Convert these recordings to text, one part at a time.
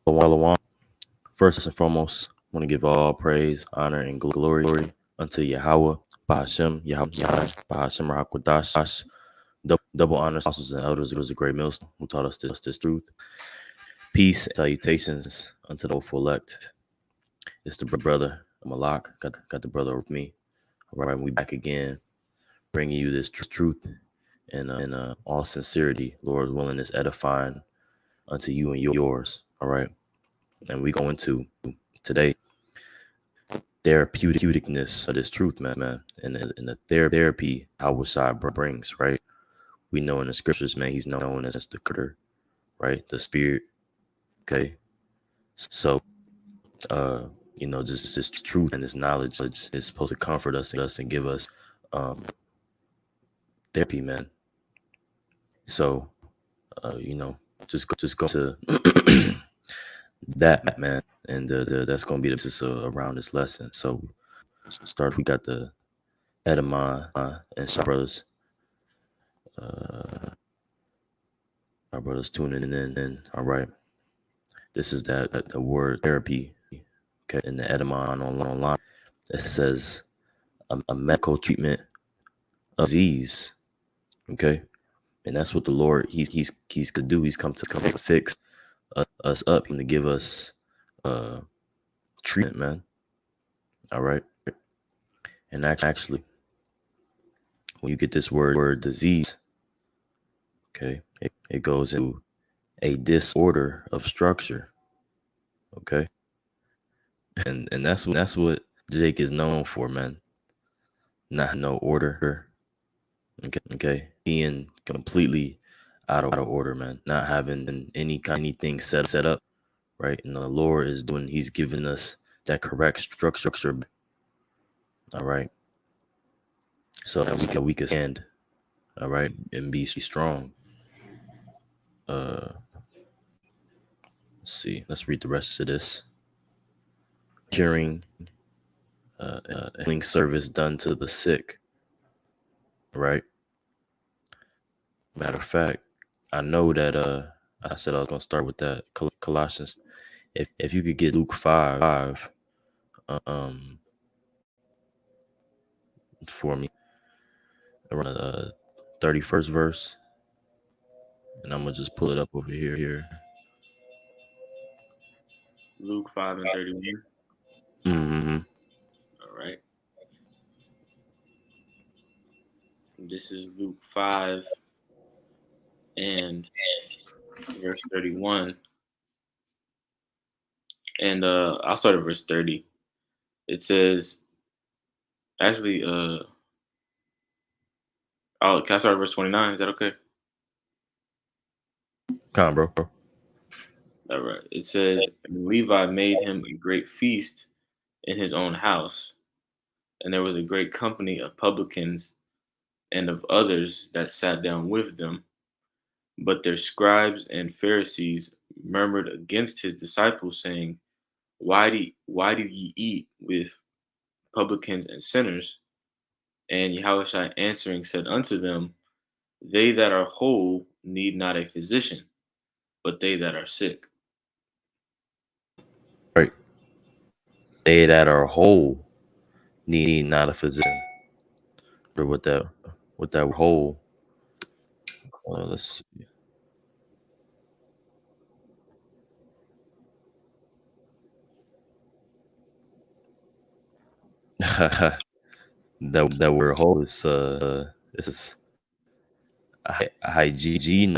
Shalom. First and foremost, I want to give all praise, honor, and glory unto Yahweh, Bahashem, Yahweh, Bahashem, Rahakwadash. Double honors, apostles, and elders. It was a great millstone who taught us this truth. Peace and salutations unto the hopeful elect. It's the brother Malak. Got the brother with me. All right, we back again, bringing you this truth in all sincerity. Lord's willing is edifying unto you and yours. All right, and we go into today therapeuticness of this truth, man, and the therapy Yahawashi brings, right? We know in the scriptures, man, he's known as the Creator, right? The Spirit. Okay, so just this truth and this knowledge is supposed to comfort us and give us therapy, man. So just go to that, man, and that's gonna be the basis around this lesson. So start. We got the Edamon and some brothers. Our brothers tuning in. All right. This is the word therapy. Okay. In the Edamon online, it says a medical treatment of disease. Okay. And that's what the Lord he's gonna do. He's come to fix us up and to give us treatment, man. All right. And actually, when you get this word disease, okay, it goes into a disorder of structure. Okay. And that's what Jake is known for, man. Not no order. Okay. Being completely out of order, man. Not having anything set up, right? And the Lord is he's giving us that correct structure. All right. So that we can stand, all right, and be strong. Let's see. Let's read the rest of this. Curing, healing service done to the sick. Right. Matter of fact, I know that I said I was gonna start with that Colossians. If you could get Luke 5, for me, around the 31st verse, and I'm gonna just pull it up over here. Luke 5 and 31. Mm-hmm. All right. This is Luke 5 and verse 31. And I'll start at verse 30. It says, actually, can I start at verse 29? Is that okay? Come on, bro. All right. It says, and Levi made him a great feast in his own house, and there was a great company of publicans and of others that sat down with them. But their scribes and Pharisees murmured against his disciples, saying, why do ye eat with publicans and sinners? And Yahawashi answering said unto them, they that are whole need not a physician, but they that are sick. Right. They that are whole need not a physician. Or with that whole. Let's see. that word whole is hygiene,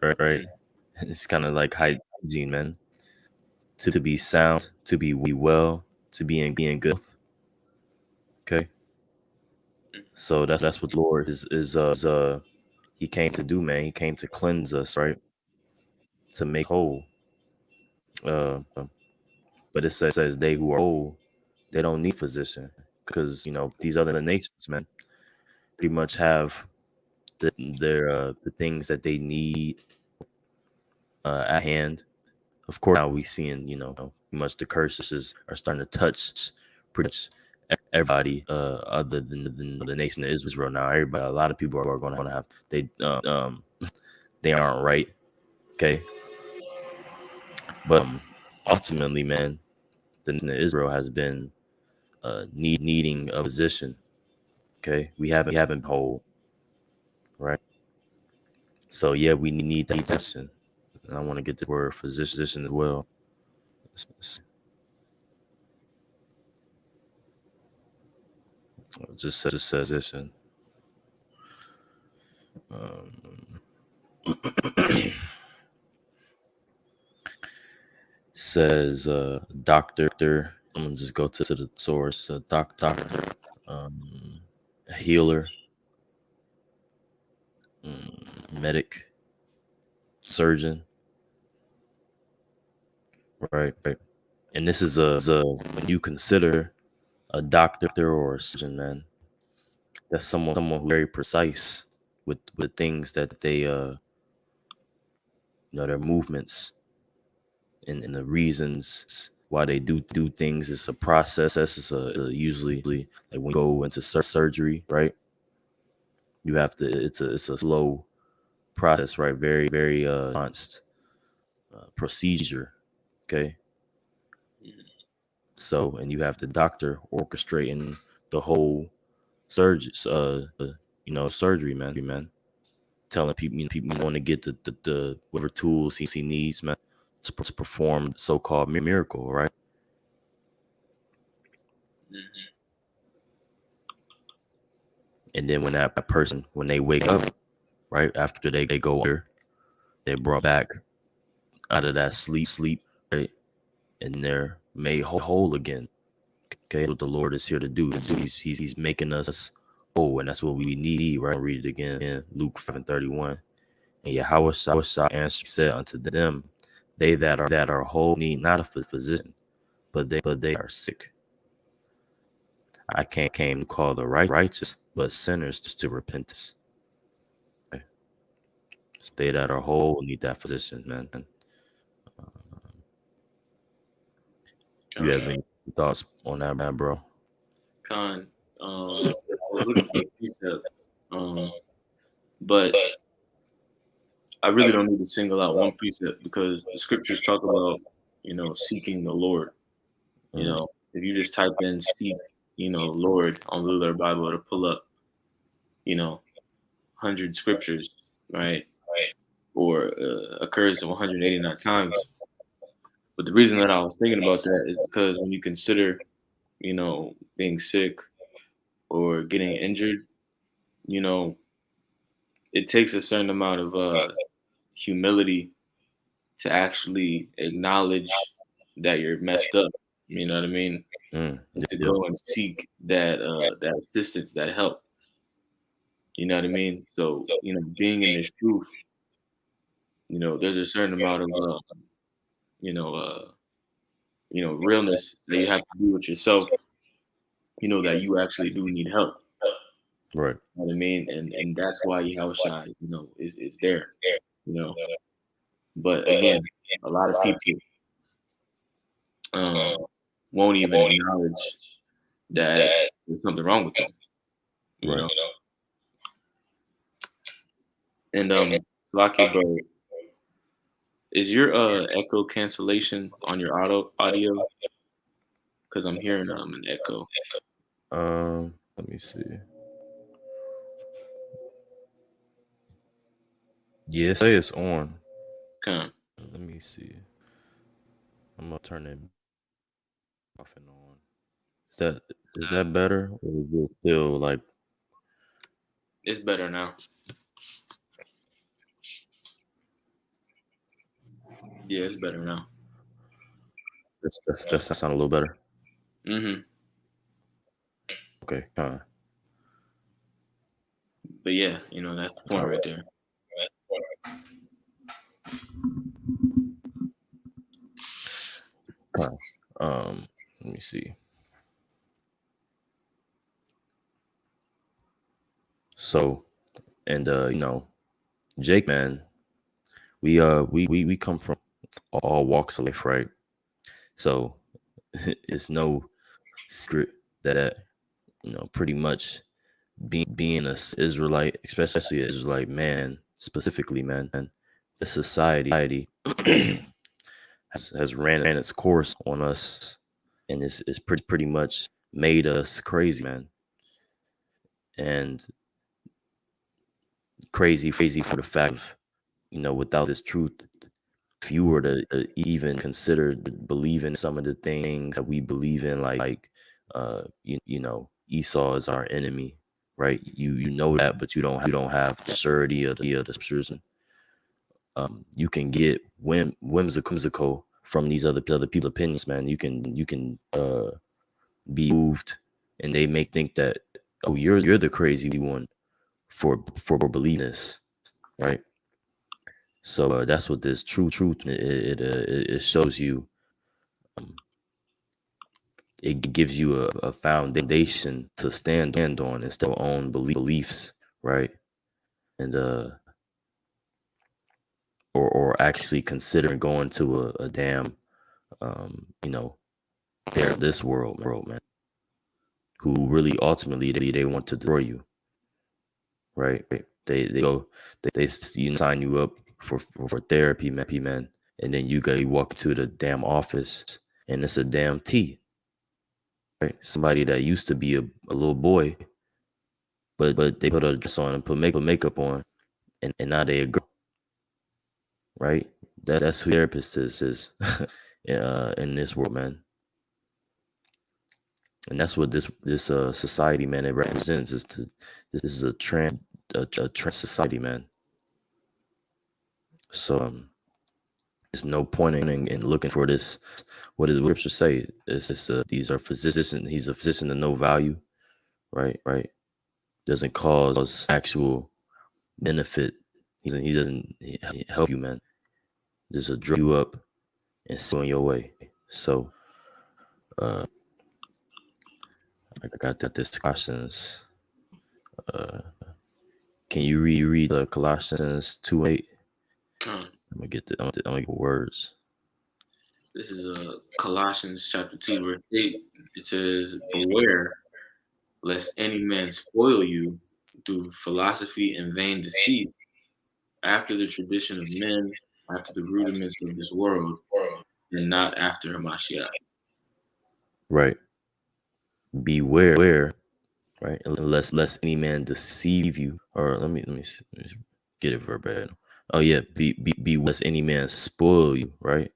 right? It's kind of like hygiene, man. To be sound, to be well, to be in good health. Okay, so that's what the Lord is he came to do, man. He came to cleanse us, right? To make whole. But it says they who are whole, they don't need physician, because these other nations, man, pretty much have the things that they need at hand. Of course, now we seeing much the curses are starting to touch pretty much everybody other than the nation of Israel. Now everybody, a lot of people are going to have they aren't right. Okay, But ultimately, man, the nation of Israel has been needing a physician. Okay, we haven't been whole, right? So yeah, we need that physician. And I want to get the word physician as well. Just says physician. Says doctor. I'm gonna just go to the source. Doctor, um, healer, medic, surgeon. Right. And this is a when you consider a doctor or a surgeon, man, that's someone who's very precise with things that they their movements and the reasons why they do things. It's a process. It's usually like when you go into surgery, right? You have to. It's a slow process, right? Very advanced procedure. Okay, Mhm. so and you have the doctor orchestrating the whole surgery, surgery, man. Telling people want to get the whatever tools he needs, man, to perform so-called miracle, right? Mhm. And then when that person, when they wake up, right after they go under, they're brought back out of that sleep, right, and they're made whole again. Okay, what the Lord is here to do. He's making us whole, and that's what we need, right? I'll read it again in Luke 5:31. And Yahawashi answered, said unto them, they that are whole need not a physician, but they are sick. I came to call the righteous, but sinners to repentance. Okay. So they that are whole need that physician, man. You Con, have any thoughts on that, man, bro? con. I was looking for a precept, um, but I really don't need to single out one precept because the scriptures talk about, seeking the Lord. Mm, If you just type in seek, Lord on the Luther Bible, it'll pull up, 100 scriptures, right? Or occurs 189 times. But the reason that I was thinking about that is because when you consider, being sick or getting injured, you know, it takes a certain amount of humility to actually acknowledge that you're messed up. You know what I mean? And to yep. go and seek that assistance, that help. You know what I mean? So being in this truth, there's a certain amount of you know uh, realness that you have to do with yourself. That you actually do need help. Right. You know what I mean? And that's why Yahushua, is there. You know, but again, a lot of people um, won't even acknowledge that there's something wrong with them. You Right. know, and Lakia, bro, is your echo cancellation on your audio? Because I'm hearing an echo. Let me see. Yeah, say it's on. Come, Let me see. I'm gonna turn it off and on. Is that better, or is it still like it's better now. Yeah, it's better now. that sound a little better? Hmm. Okay, kind of. But yeah, that's the point All right right. there. Kind let me see. So, and Jake, man, we come from all walks of life, right? So it's no secret that pretty much being a Israelite, especially an Israelite man, specifically, man, the society has ran its course on us, and it's pretty much made us crazy, man. And crazy for the fact of, without this truth, if you were to even consider believing some of the things that we believe in, like Esau is our enemy, right? You know that, but you don't have the surety of the scriptures. You can get whimsical from these other people's opinions, man. You can be moved, and they may think that, oh, you're the crazy one for believing this, right? So that's what this truth it shows you. Um, it gives you a foundation to stand on instead of own beliefs, right? And or actually considering going to a damn there this world, man, who really ultimately they want to destroy you, right? They go they sign you up for therapy, man, and then you walk to the damn office and it's a damn T, right? Somebody that used to be a little boy, but they put a dress on and put makeup on, and now they a girl, right? That's who therapist is in this world, man. And that's what this society, man, it represents. This is a trans society, man. So there's no point in looking for this. What does the scripture say? These are physicians. He's a physician of no value, right? Right. Doesn't cause actual benefit. He doesn't help you, man. Just draw you up and send you on your way. So uh, I got that this Colossians. Uh, can you read Colossians 2:8? Come. I'm gonna get the words. This is Colossians chapter 2, verse 8. It says, "Beware lest any man spoil you through philosophy and vain deceit, after the tradition of men, after the rudiments of this world, and not after Hamashiach." Right. Beware, right? Unless any man deceive you. Or let me get it verbatim. Oh yeah, be lest any man spoil you, right?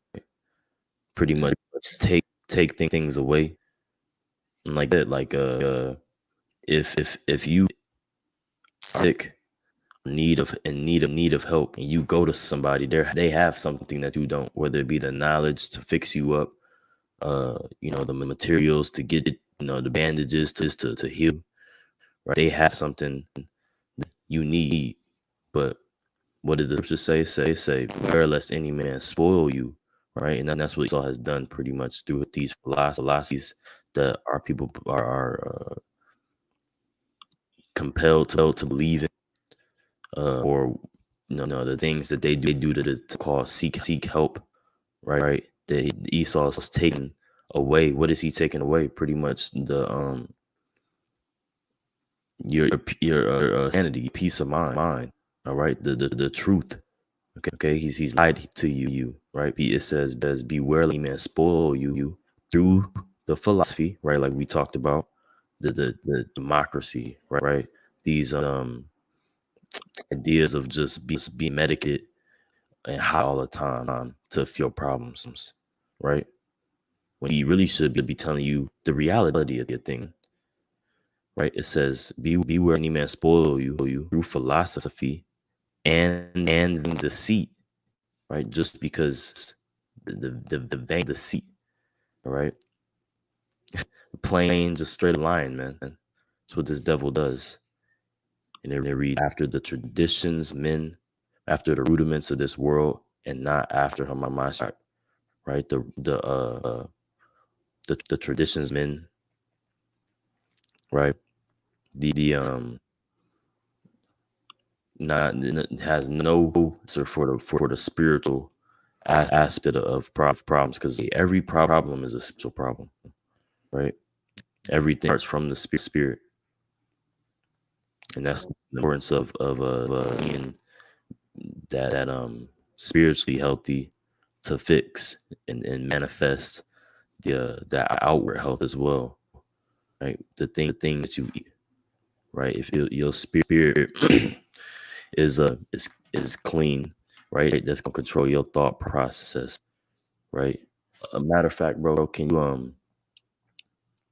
Pretty much take things away. And like that, like if you sick, need of help, and you go to somebody, they have something that you don't, whether it be the knowledge to fix you up, the materials to get it, the bandages to heal, right? They have something you need. But what did the scripture say, beware lest any man spoil you, right? And that's what Esau has done pretty much through these philosophies that our people are compelled to believe in, or the things that they do to call seek help, right? That Esau is taking away. What is he taking away? Pretty much the your sanity, peace of mind. All right, the truth. Okay, he's lied to you, right? It says, beware lest any man spoil you through the philosophy, right? Like we talked about, the democracy, right? These ideas of just be medicated and high all the time to feel problems, right? When he really should be telling you the reality of the thing, right? It says, beware any man spoil you through philosophy and deceit, right? Just because the vain deceit, all right? Plain, just straight lying, man. That's what this devil does. And they read after the traditions, men, after the rudiments of this world, and not after Hamashiach, right? The traditions, men, right? The not has no answer for the spiritual aspect of problems, because every problem is a spiritual problem, right? Everything starts from the spirit, and that's the importance of being that spiritually healthy, to fix and manifest the outward health as well, right? The thing that you eat, right? If your spirit is clean, right? That's gonna control your thought process, right? A matter of fact, bro, can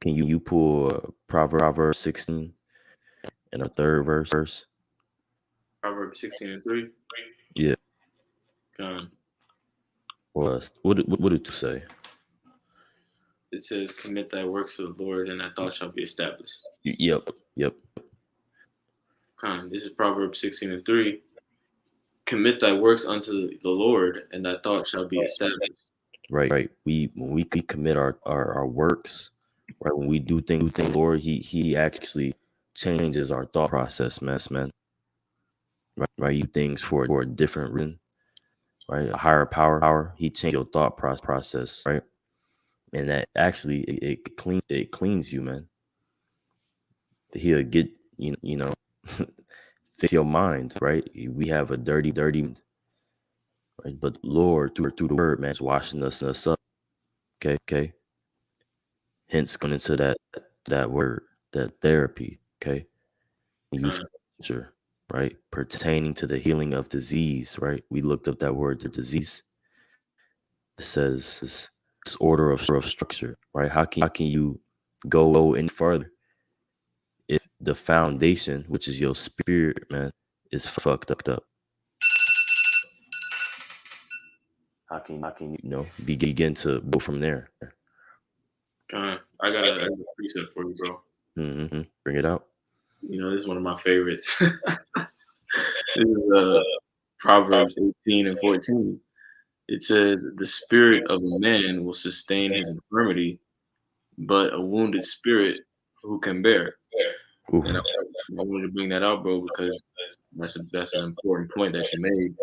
you pull Proverbs 16 and a third verse? Proverbs 16:3. Yeah. Con. Or what did you say? It says, "Commit thy works to the Lord, and thy thoughts shall be established." Yep. Yep. Con. This is Proverbs 16:3. Commit thy works unto the Lord, and thy thoughts shall be established. Right. Right. When we commit our works, right? When we do things, Lord, he actually changes our thought process, man. Right. You things for a different reason, right? A higher power. He changed your thought process, right? And that actually it cleans you, man. He'll get you know fix your mind, right? We have a dirty mind, right? But Lord, through the word, man, is washing us up. Okay. Hence going into that word, that therapy, okay? You Con. scripture, right? Pertaining to the healing of disease, right? We looked up that word, the disease. It says this order of structure, right? How can you go any further if the foundation, which is your spirit, man, is fucked up? How can you, begin to go from there? Con. I got a precept for you, bro. Bring it out. This is one of my favorites. This is Proverbs 18:14. It says, "The spirit of a man will sustain his infirmity, but a wounded spirit who can bear." And I, Ooh. I wanted to bring that out, bro, because that's an important point that you made.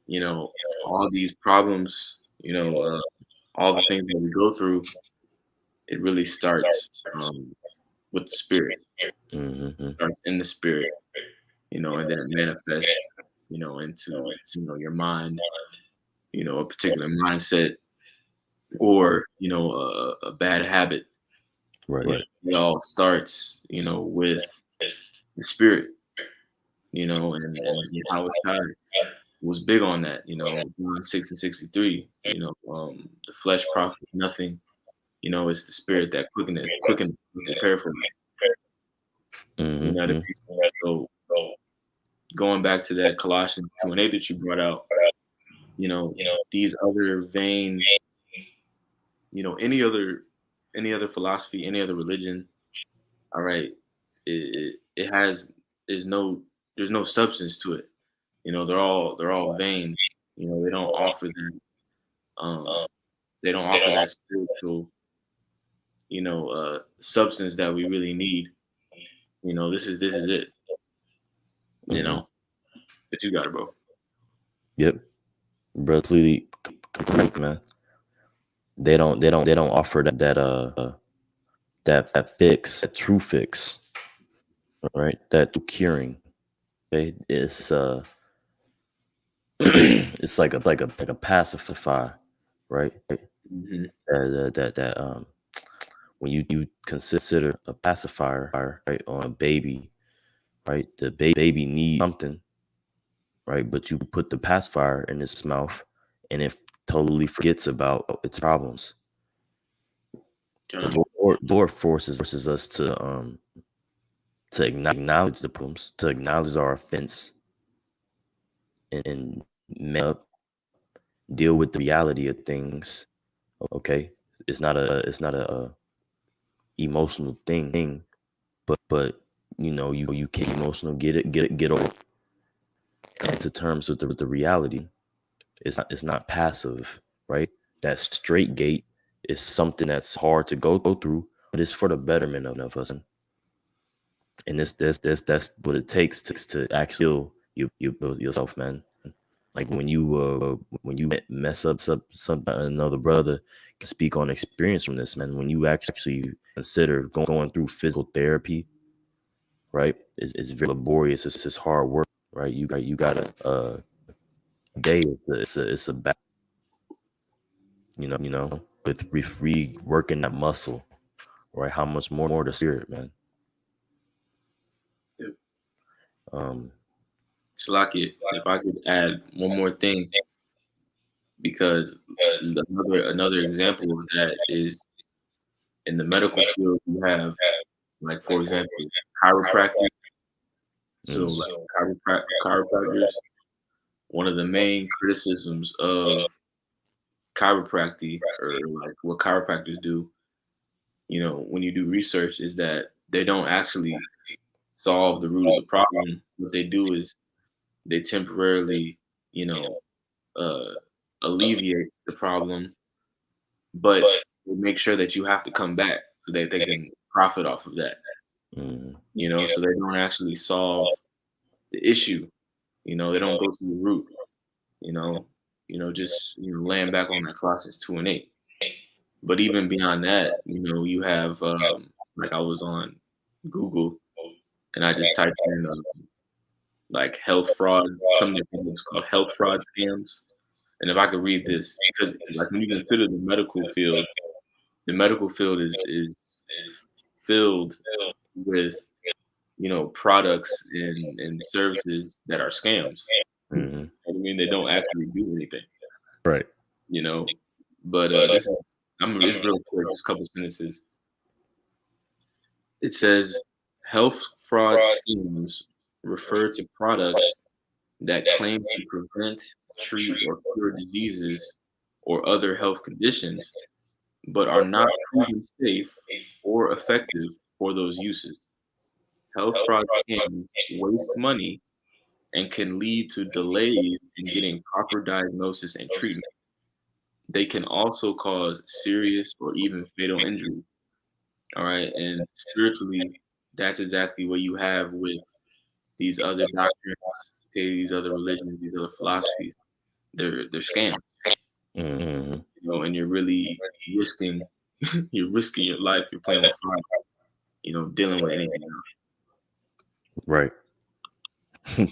You know, all these problems, all the things that we go through, it really starts with the spirit. Mm-hmm. Starts in the spirit, and then it manifests, into your mind, a particular mindset, or a bad habit. Right. But it all starts, with the spirit, and how it's tied was big on that, John 6:63, the flesh profits nothing, it's the spirit that quicken the paraphrase. You know what I Mm-hmm. mean? So going back to that Colossians 2:8 that you brought out, you know, these other vain, any other philosophy, any other religion, all right, it has there's no substance to it. They're all vain. They don't offer that um they don't offer that spiritual, substance that we really need. This is it, you Mm-hmm. know. But you got it, bro. Yep. Bro, completely correct, man. They don't offer that fix, that true fix, right? That true curing. Okay, it's it's like a pacifier, right? Hmm. That when you consider a pacifier, right, on a baby, right? The baby needs something, right? But you put the pacifier in its mouth, and it totally forgets about its problems. Kind The Lord forces us to acknowledge the problems, to acknowledge our offense, and man up, deal with the reality of things. Okay, it's not a emotional thing, but you can't be emotional, get over, come to terms with the reality. It's not passive, right? That straight gate is something that's hard to go through, but it's for the betterment of us. And that's what it takes to actually you build yourself, man. Like when you mess up some another brother can speak on experience from this, man. When you actually consider going through physical therapy, right? It's very laborious. It's hard work, right? You got a day. It's a battle, with reworking that muscle, right? How much more the spirit, man. Yep. Um, Slakia, if I could add one more thing, because another example of that is in the medical field, you have, like, for example, chiropractic. So, mm, like, chiropractors, one of the main criticisms of chiropractic, or like what chiropractors do, when you do research, is that they don't actually solve the root of the problem. What they do is they temporarily, you know, uh, alleviate the problem, but they make sure that you have to come back so that they can profit off of that. mm, So they don't actually solve the issue. They don't go to the root. You know, just laying back on that clock since 2 and 8. But even beyond that, you have, like, I was on Google and I just typed in, like, health fraud. Some of the things called health fraud scams. And if I could read this, because, like, when you consider the medical field is filled with, products and services that are scams. mm, I mean, they don't actually do anything, right. you know. But this is, it's real quick, just a couple sentences. It says health fraud schemes refer to products that claim to prevent, treat, or cure diseases or other health conditions, but are not proven safe or effective for those uses. Health fraud scams waste money and can lead to delays in getting proper diagnosis and treatment. They can also cause serious or even fatal injuries. All right. And spiritually, that's exactly what you have with these other doctrines, okay, these other religions, these other philosophies. They're scams, Mm, and you're really risking you're risking your life. You're playing with fire, dealing with anything else. right. You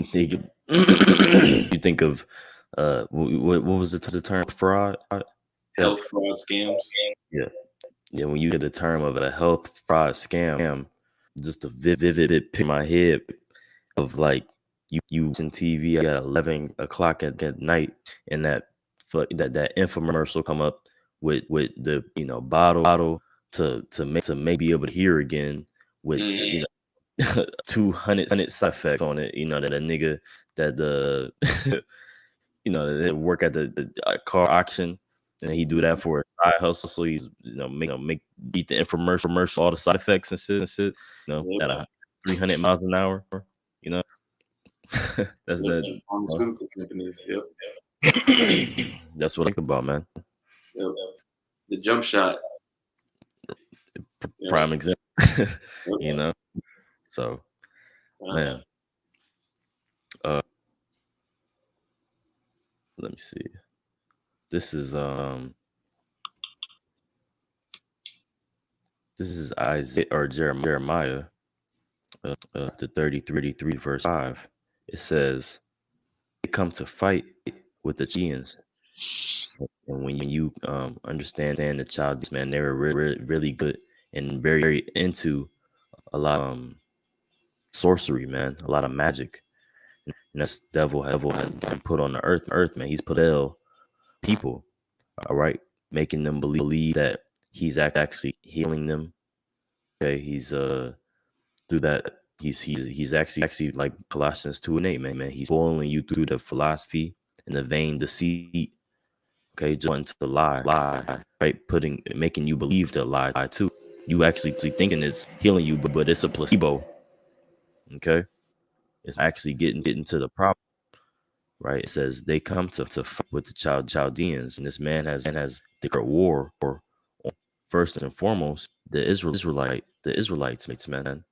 think of what was the term? Fraud. Health fraud scams. Yeah. Yeah, when you get the term of a health fraud scam, just a vivid picture in my head of, like, you watching TV at 11 o'clock at night, and that infomercial come up with the bottle to make be able to hear again, with Mhm. 200 side effects on it. That a nigga that the that work at the car auction, and he do that for a side hustle. So he's make beat the infomercial, all the side effects and shit. Yep. At 300 miles an hour. You know, that's Yep. the. Those pharmaceutical companies. Yep. That's what I think about, man. Yep. The jump shot. You know. Prime example. Yep. you know, so Uh-huh. man, let me see. This is Isaiah or Jeremiah, the 33 verse 5. It says, "They come to fight with the Chaldeans." And when you understand the Chaldeans, man, they were really good and very into a lot of sorcery, man, a lot of magic. And that's devil has been put on the earth, man. He's put ill people, all right, making them believe that he's actually healing them. Okay, he's through that he's actually like Colossians 2:8, man. He's spoiling you through the philosophy and the vain deceit. Okay, just wanting to lie, right? Making you believe the lie too. You actually thinking it's healing you, but it's a placebo. Okay, it's actually getting to the problem, right? It says they come to fight with the Chaldeans, and this man has declared war or first and foremost the Israelites, man.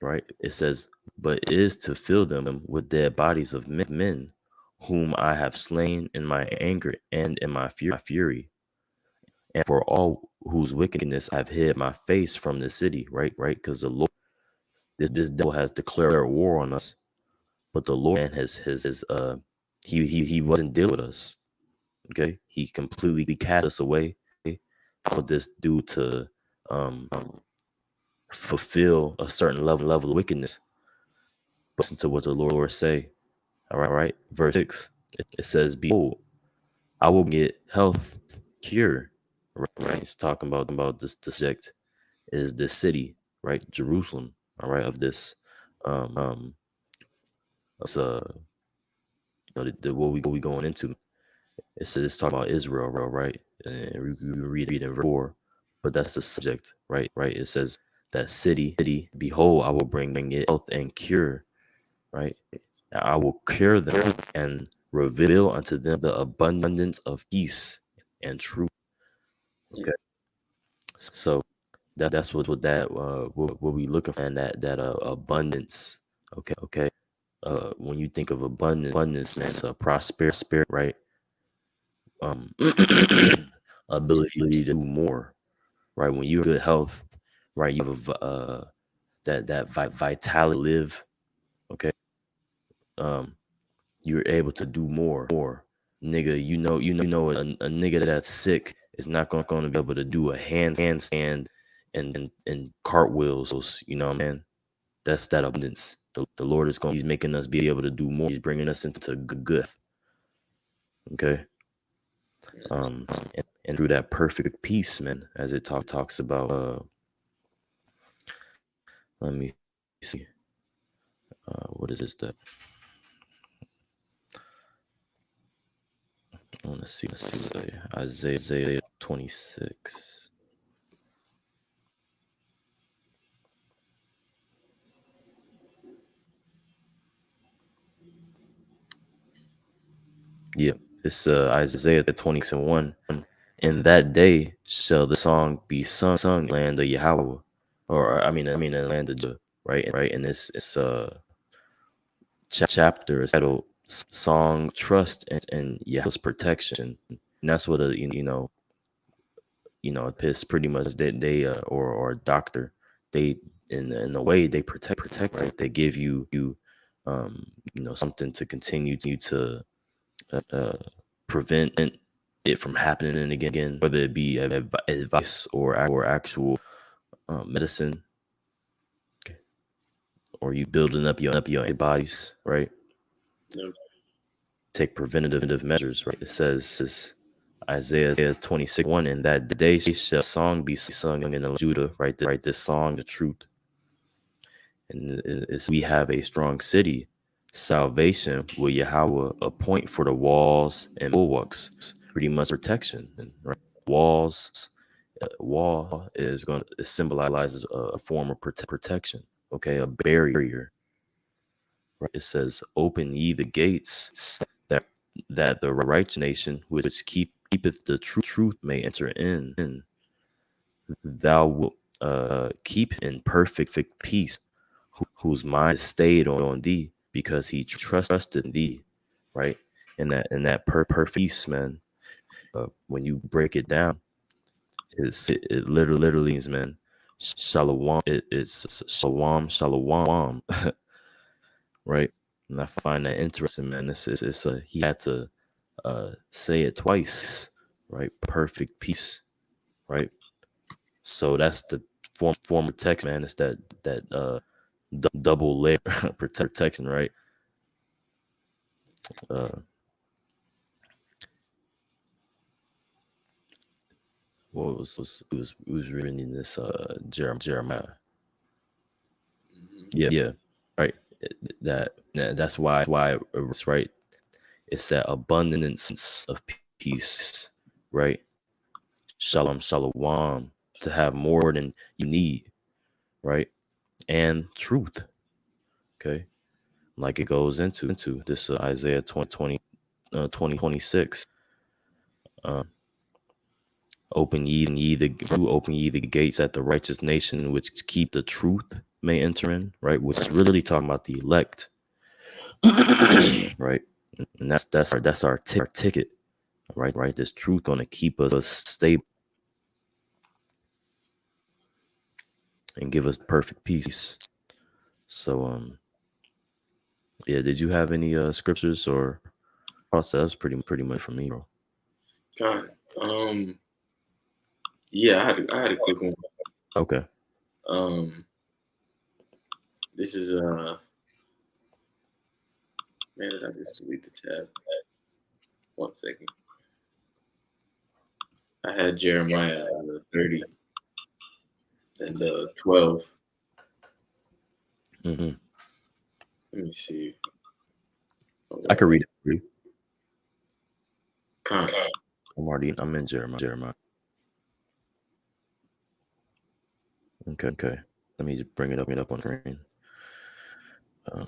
Right? It says, but it is to fill them with dead bodies of men whom I have slain in my anger and in my fury, and for all whose wickedness I've hid my face from the city. Right, because the Lord, this devil has declared war on us, but the Lord has he wasn't dealing with us. Okay, he completely cast us away. All this due to um, fulfill a certain level of wickedness. Listen to what the Lord say. All right, verse 6. It says, "Behold, I will get health, cure." Right, it's talking about this subject is this city, right, Jerusalem. All right, of this, um, it's what we going into. It says it's talking about Israel, right? And we read it in verse 4, but that's the subject, right? Right. It says that city, behold, I will bring it health and cure, right? I will cure them and reveal unto them the abundance of peace and truth. Okay, so that's what that what we looking for, and that abundance. Okay. When you think of abundance, man, it's a prosperity, right? Um, ability to do more, right? When you're in good health, right? You have that vitality to live. Okay, um, you're able to do more. Nigga, a nigga that's sick is not gonna be able to do a handstand and cartwheels. You know what I mean? That's that abundance. The Lord he's making us be able to do more. He's bringing us into good. Okay. Um, and through that perfect peace, man, as it talks about, let me see, what is that? I want to see, Isaiah 26. Yep, it's Isaiah 26 and 1. In that day shall the song be sung in the land of Yahweh, or I mean in the land of Judah, right? And it's chapter is titled "Song, Trust, and Yahweh's Protection," and that's what a piss pretty much they or a doctor, they in a way they protect, right? They give you something to continue to uh, prevent it from happening again, whether it be advice or actual medicine, okay, or you building up your antibodies, right? Yep. Take preventative measures, right? It says Isaiah 26:1, in that day shall song be sung in the Judah, right? This song, the truth. And it's we have a strong city. Salvation will Yahweh appoint for the walls and bulwarks, pretty much protection. And right, walls, wall is going to, it symbolizes a form of protection. Okay, a barrier. Right? It says, "Open ye the gates, that the righteous nation which keepeth the truth may enter in. And thou wilt keep in perfect peace, whose mind is stayed on thee, because he trusted in thee." Right? And that perfect peace, man. When you break it down, it literally means, man, shalom. It's shalom, right? And I find that interesting, man. It's he had to say it twice, right? Perfect peace, right? So that's the form of text, man. It's that double layer protection, right? Uh, what was reading this Jeremiah? Mhm. Yeah, right. That's why it's right. It's that abundance of peace, right? Shalom, to have more than you need, right? And truth, okay? Like it goes into this Isaiah 26. Um, open ye the gates, that the righteous nation which keep the truth may enter in, right? Which is really talking about the elect, right? And that's our ticket, right? This truth gonna keep us stable and give us perfect peace. So yeah, did you have any scriptures or thoughts? That's pretty much for me, bro. God. Yeah, I had a quick one. Okay. Um, this is man, did I just delete the tab? 1 second. I had Jeremiah 30 and 12. Hmm. Let me see. All I right. could read it for you. Con. I'm in Jeremiah. Jeremiah. Okay. Okay. Let me just bring it up on the screen. Um,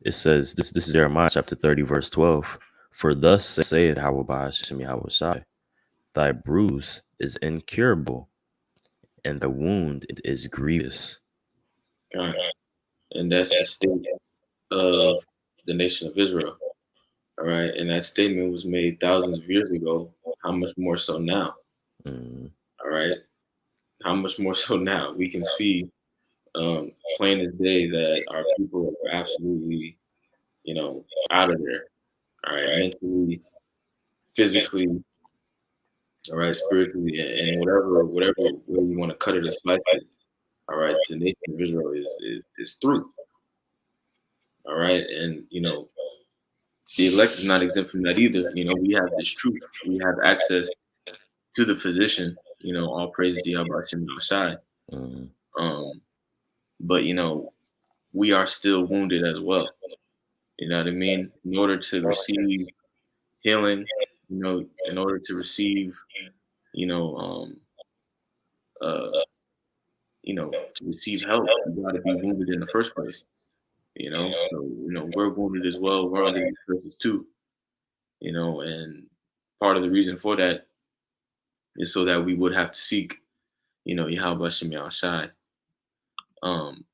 it says this is Jeremiah chapter 30, verse 12. For thus saith Yahawashi, thy bruise is incurable, and the wound is grievous. Con. And that's the state of the nation of Israel. All right. And that statement was made thousands of years ago. How much more so now? Mm, All right. How much more so now? We can see plain as day that our people are absolutely, out of there. All right. Mentally, physically, all right, spiritually, and whatever way you want to cut it or slice it. All right. The nation of Israel is through. All right. And, the elect is not exempt from that either. We have this truth. We have access to the physician. All praise to Yahawashi Shai. mm, Um, but we are still wounded as well. You know what I mean? In order to receive healing, in order to receive, you know, uh, to receive help, you got to be wounded in the first place. So we're wounded as well. We're under these curses too. And part of the reason for that is so that we would have to seek, Yahweh Shem Shai. Um,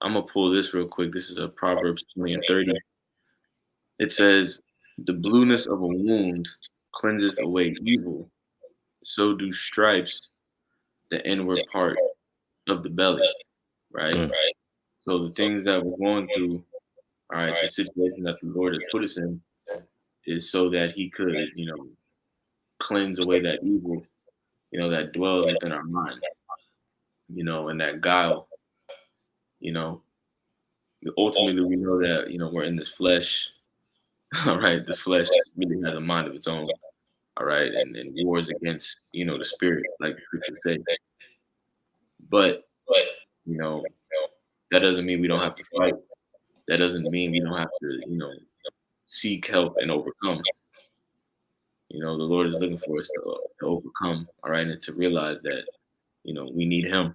I'm gonna pull this real quick. This is a Proverbs 20 and 30. It says, "The blueness of a wound cleanseth away evil. So do stripes the inward part of the belly." Right. mm, So the things that we're going through, all right, the situation that the Lord has put us in, is so that He could, cleanse away that evil, that dwells within our mind, and that guile. You know, ultimately we know that we're in this flesh. All right, the flesh really has a mind of its own. All right, and wars against the spirit, like the scripture says. But you know that doesn't mean we don't have to fight. That doesn't mean we don't have to seek help and overcome. The Lord is looking for us to overcome. All right, and to realize that we need Him.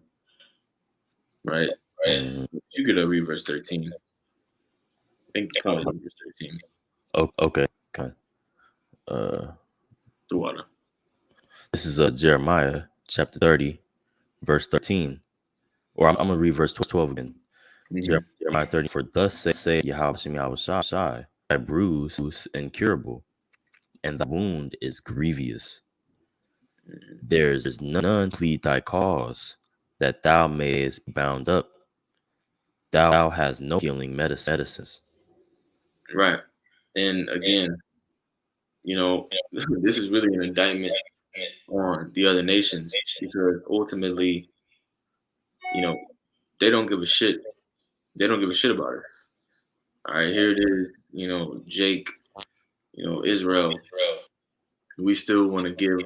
Right. mm. You could read verse 13. I think the point is in verse 13. Okay. Okay. Uh, The water. this is Jeremiah chapter 30, verse 13. Or I'm gonna read verse 12 again. Hmm. Jeremiah 30. For thus say Yahawashi, thy bruise is incurable, and thy wound is grievous. There's none plead thy cause, that thou mayest be bound up. Thou hast no healing medicines. Right. And again, this is really an indictment on the other nations because ultimately, you know, they don't give a shit. They don't give a shit about us. All right, here it is. Jake. Israel. We still want to give.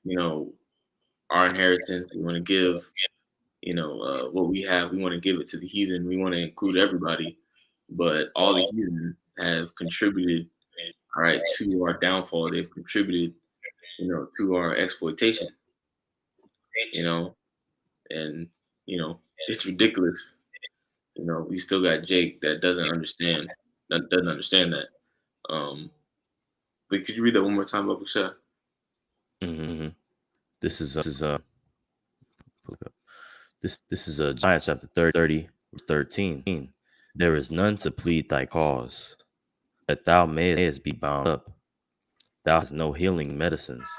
You know, our inheritance. We want to give. What we have. We want to give it to the heathen. We want to include everybody, but all the heathen have contributed. All right, to our downfall. They've contributed. To our exploitation. You know, and it's ridiculous. We still got Jake that doesn't understand that. Um, but could you read that one more time, Bubba Shah? Mm-hmm. This is look up. This is Jeremiah chapter 30, verse 13. There is none to plead thy cause, that thou mayest be bound up. Thou hast no healing medicines.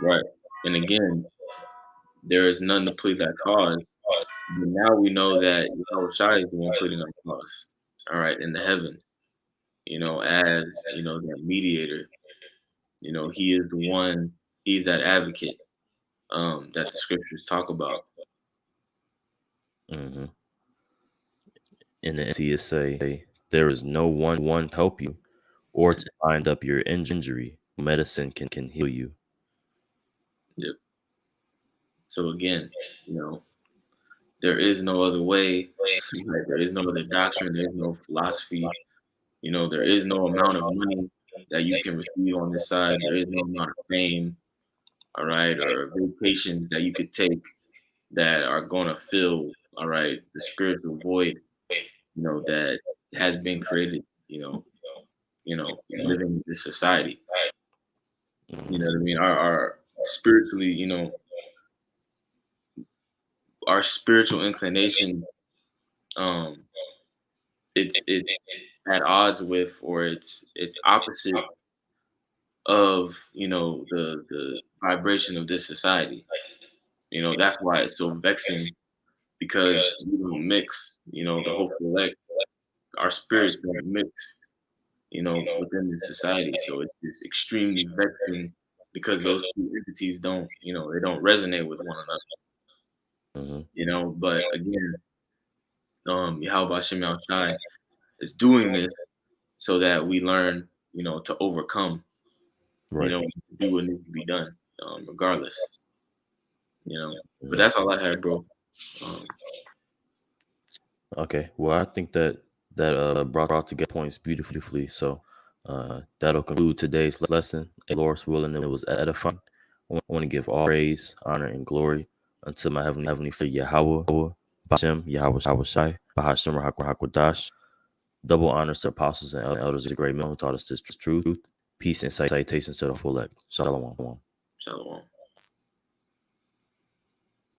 Right. And again, there is none to plead that cause. But now we know that Yahawashi is the one pleading our cause. All right, in the heavens, as that mediator, He is the one. He's that advocate that the scriptures talk about. Hmm. In the NC it say, there is no one to help you or Mhm. to bind up your injury. Medicine can heal you. Yep. So again, you know, there is no other way. Like, there is no other doctrine. There is no philosophy. There is no amount of money that you can receive on this side. There is no amount of fame, all right, or vacations that you could take that are going to fill, all right, the spiritual void, that has been created, living in this society. You know Mhm. what I mean? Our spiritually, our spiritual inclination, um, it's at odds with, or it's opposite of, the vibration of this society. That's why it's so vexing, because we don't mix, the whole elect, our spirits don't mix, within the society. So it's just extremely vexing, because those two entities don't, they don't resonate with one another. Mhm. But again, Yahweh Shem Shai is doing this so that we learn, to overcome, Right. to do what needs to be done, regardless, you know. But Mhm. that's all I had, bro. Um, Okay. Well, I think that brought together points beautifully. So that'll conclude today's lesson. A Lord's willing, it was edifying. I want to give all praise, honor, and glory unto my heavenly Father Yahweh, Bashem, Yahweh Shai, Bahashem Hakwadash. Double honors to apostles and elders of the great men who taught us this truth. Peace and citations to the full elect. Shalom. Shalom.